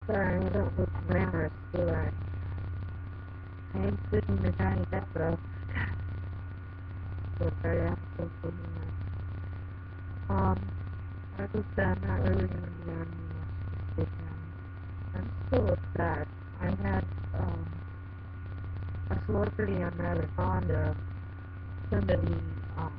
Sorry, I don't look glamorous, do I? I am sleeping the tiny death though. So sorry, I'm still sleeping now. Like I said, I'm not really gonna be on much this weekend. I'm still upset. I had, a celebrity I'm rather fond of. Somebody, um,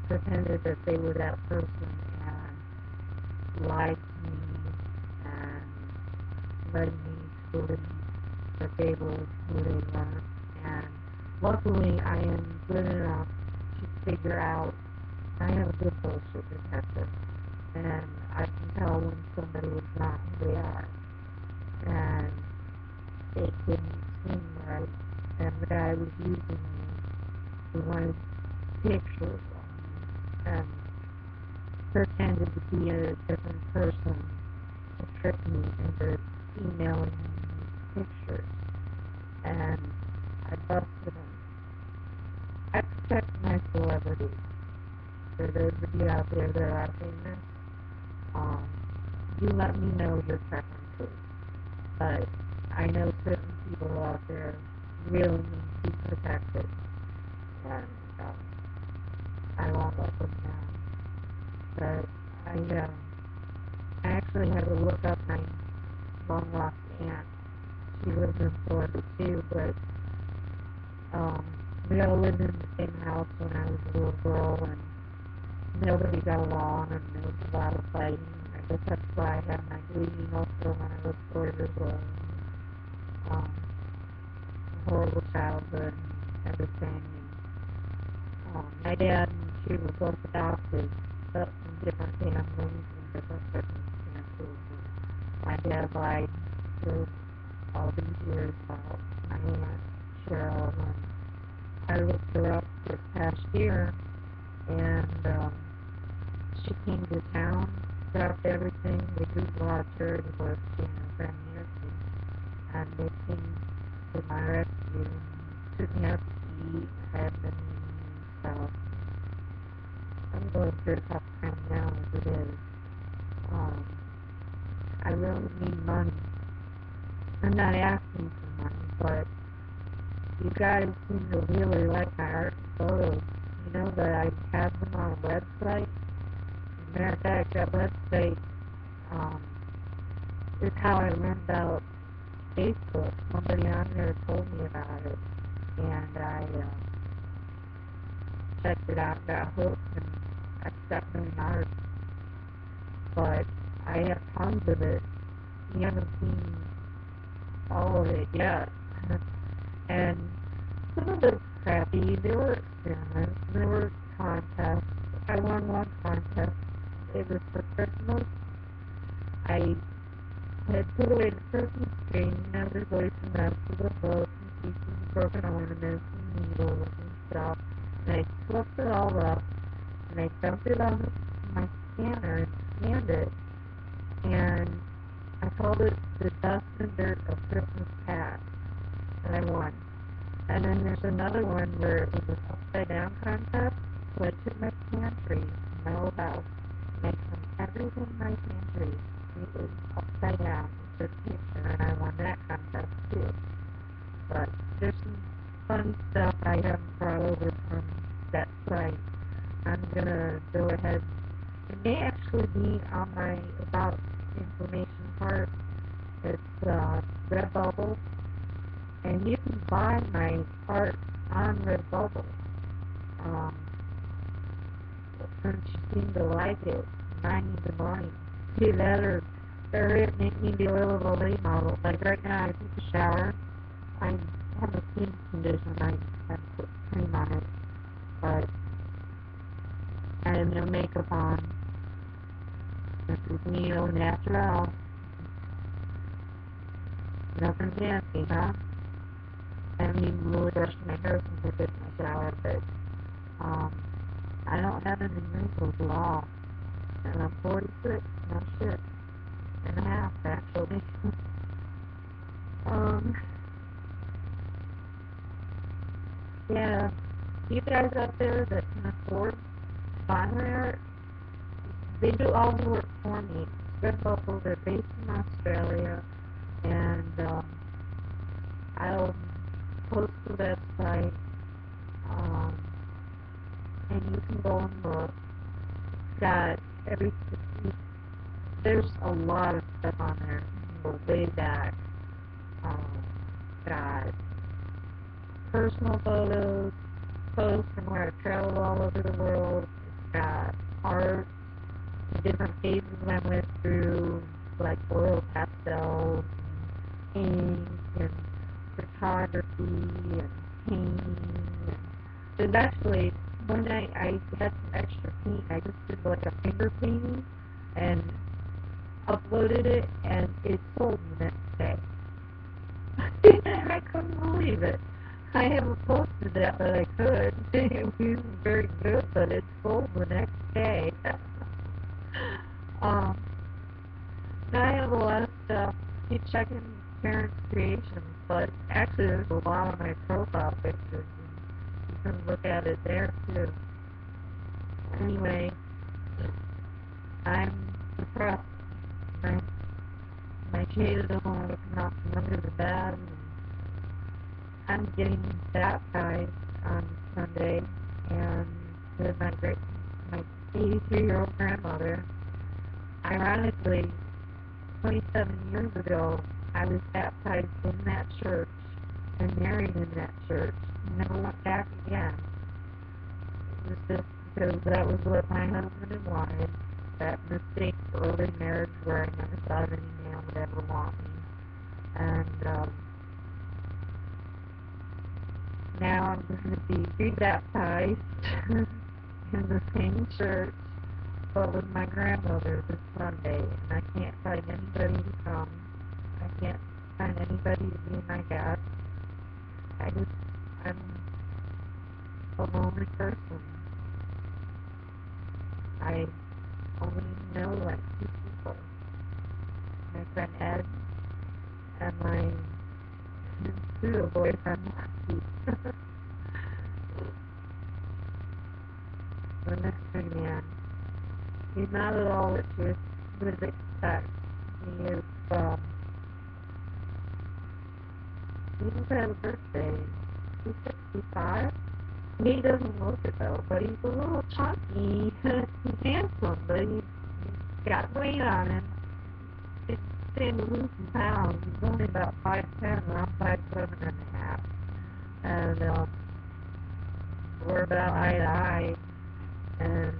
pretended that they were that person and lied to me and led me to believe that they were who they weren't. And luckily, I am good enough to figure out. I have a good bullshit detector, and I can tell when somebody is not who they are. And it didn't seem right. And the guy was using me. He wanted pictures of me and pretended to be a different person to trick me into emailing him these pictures. And I busted him. I protect my celebrities. For those of you out there that are famous, um, you let me know your preferences. But I know certain people out there really need to be protected, and I won't let them down. But I actually had to look up my long lost aunt. She lives in Florida too, but um, we all lived in the same house when I was a little girl, and nobody got along, and there was a lot of fighting. I guess that's why I had my bleeding ulcer when I was 4 years old. Um, a horrible childhood and everything. And my dad and she were both adopted, but from different families and different circumstances. And my dad lied for all these years about my aunt Cheryl, and I looked her up this past year, and she came to town, dropped everything. They do a lot of charity work in her friend Nancy, and they came to my rescue and took me out to eat, had been eating and stuff. I'm going through a tough time now as it is. Um, I really need money. I'm not asking for money, but you guys seem to really like my art and photos. You know that I have them on a website. As a matter of fact, that website um, is how I learned about Facebook. Somebody on there told me about it, and I checked it out, got hooked, and I stopped doing art. But I have tons of it. You haven't seen all of it yet. And some of it's crappy. There were experiments, there were contests. I won one contest. It was for Christmas. I had put away the Christmas tree, there's always some rest of the book and pieces of broken ornaments and needles and stuff. And I swept it all up, and I dumped it on my scanner and scanned it. And I called it the dust and dirt of Christmas past, and I won. And then there's another one where it was an upside down contest. So I took my pantry, my old house, and I turned everything in my pantry completely upside down and took a picture, and I won that contest too. But there's some fun stuff I haven't brought over from that site. I'm gonna go ahead. It may actually be on my about information part. It's Redbubble, and you can buy my art on Redbubble. Um, since you seem to like it, and I need the money. Do that, or it make me do a little remodel. Like right now, I took a shower. I have a skin condition. I have to put cream on it, but I have no makeup on. This is me au natural. Nothing fancy, huh? I haven't even really brushed my hair since I took my shower, but um, I don't have any wrinkles at all. And I'm 46, no shit. And a half, actually. um, yeah, you guys out there that can afford to buy my art, they do all the work for me. Redbubble, they're based in Australia. and I'll post the website, um, and you can go and look. It's got there's a lot of stuff on there. You can go way back. Got personal photos, photos from where I've traveled all over the world. It's got art, the different phases I went through, like oil pastels, and ink, and photography, and painting. And there's actually, one night I had some extra paint. I just did like a finger painting and uploaded it, and it sold the next day. I couldn't believe it. I haven't posted that, but I could. It was very good, but it sold the next day. um, now I have a lot of stuff. Keep checking Parents Creations, but actually there's a lot of my profile pictures, and you can look at it there too. Anyway, I'm depressed. My kid doesn't want to come out from under the bed, and I'm getting baptized on Sunday, and with my 83-year-old grandmother. Ironically, 27 years ago, I was baptized in that church and married in that church. Never went back again. It was just because that was what my husband had wanted. That mistake for early marriage where I never thought any man would ever want me. And now I'm going to be rebaptized in the same church, but with my grandmother this Sunday, and I can't find anybody to come. I can't find anybody to be my guest. I'm a lonely person. I only know like 2 people. My friend Ed and my pseudo boyfriend Marky. The mystery man. He's not at all what you would expect. He is, he just had a birthday. He's 65. He doesn't look it though, but he's a little chunky. He's handsome, but he's got weight on him. He's trying to lose some pounds. He's only about 5'10", and I'm 5'7.5". And we're about eye to eye. And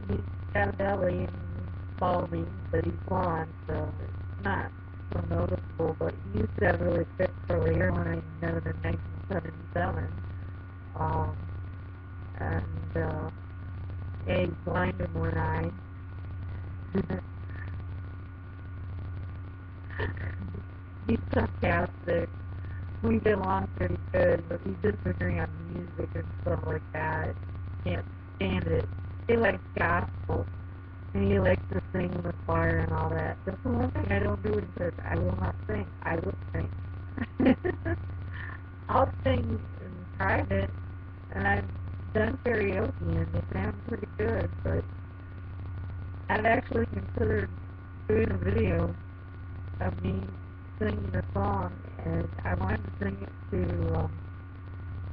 he's got a belly and he's balding, but he's blonde, so it's not so noticeable. But he used to have really thick curly hair when I met him in 1977. And yeah, he's blind in one eye. He's sarcastic. We get along pretty good, but we disagree on music and stuff like that. Can't stand it. He likes gospel, and he likes to sing in the choir and all that. That's the one thing I don't do in church. I will not sing. I will sing. I'll sing in private, and I've done karaoke, and it sounds pretty good, but I've actually considered doing a video of me singing a song, and I wanted to sing it to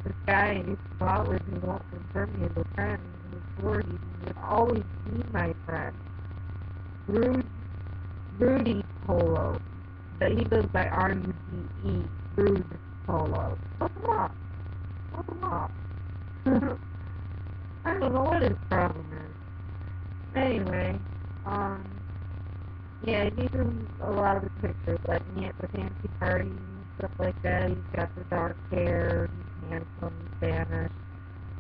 this guy I used to go out with who won't confirm me as a friend, who swore he would always be my friend. Rudy Polo, but he goes by R-U-D-E, Rude Polo. Look him up. Look him up. I don't know what his problem is. Anyway, yeah, he's in a lot of the pictures, like me at the fancy parties and stuff like that. He's got the dark hair, he's handsome, Spanish.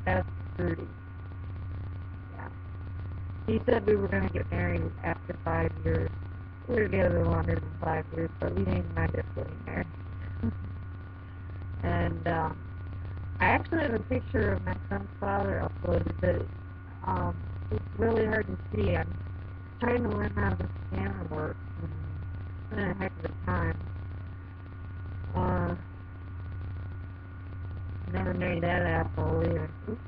That's Rudy. Yeah. He said we were going to get married after 5 years. We were together longer than 5 years, but we didn't mind us getting married. And I actually have a picture of my son's father uploaded, but it's really hard to see. I'm trying to learn how the scanner works, and it's been a heck of a time. Never married that asshole either. Oops.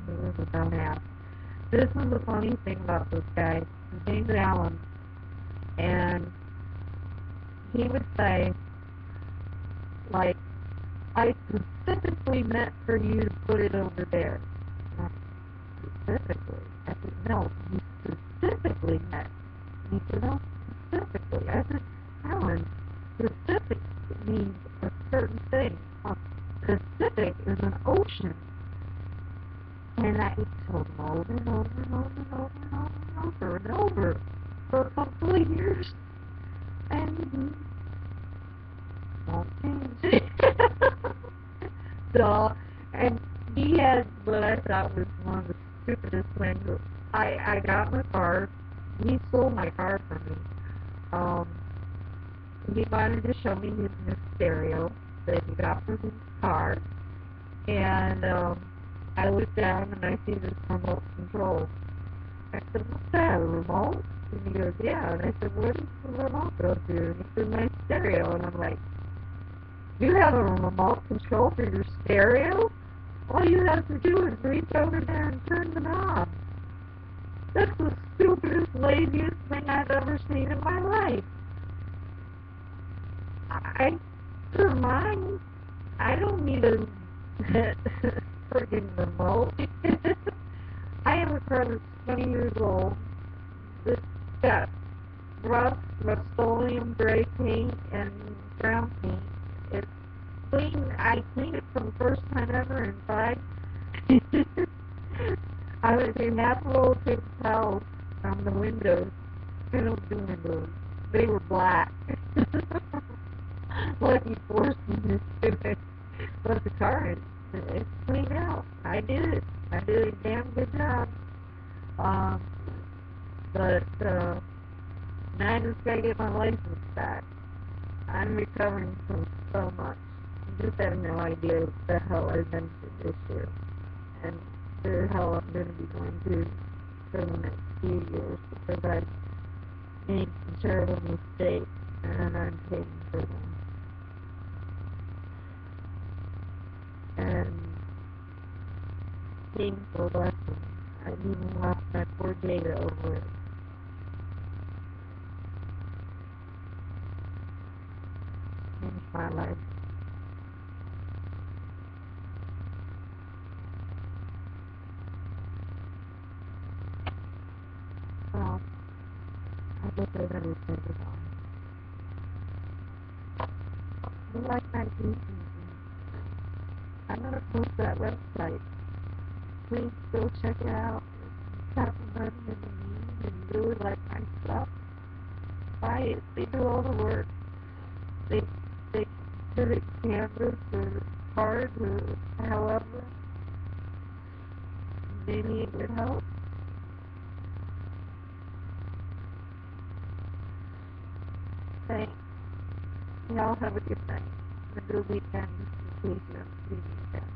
He was a dumbass. This is the funny thing about this guy. His name's Alan, and he would say, like, I specifically meant for you to put it over there. Not specifically. I said, no, you specifically meant. He said, no, specifically. I said, Alan, specific means a certain thing. Pacific is an ocean. And I told him over and over and over and over and over and over and over for a couple of years. And he won't change. So, and he had what I thought was one of the stupidest things. I got my car. He sold my car for me. He wanted to show me his new stereo that he got for his car. And I looked down and I see this remote control. I said, what's that, a remote? And he goes, yeah. And I said, where does the remote go to? And he said, my stereo. And I'm like, you have a remote control for your stereo? All you have to do is reach over there and turn the knob. That's the stupidest, laziest thing I've ever seen in my life. For mine, I don't need a friggin' remote. I have a car that's 20 years old. It's got rough, Rust-Oleum gray paint and brown paint. It's clean. I cleaned it for the first time ever inside. I was in that little paper towel on the windows. I don't do windows. They were black. Like he forced me to do it. But the car, it's cleaned out. I did it. I did a damn good job. But now I just gotta get my license back. I'm recovering from so much. I just have no idea what the hell I've been through this year. And the hell I'm going to be going through for the next few years because I've made some terrible mistakes and I'm paying for them. And painful lessons. I've even lost my poor data over it. Changed my life. Well, I guess I better send it on. You like my pieces? I'm going to post that website. Please go check it out. If you have the money and the need and you really like my stuff, buy it. They do all the work. They put it canvas or card or however. They need good help. Thanks. Y'all have a good night. And a good weekend in case you have a good weekend.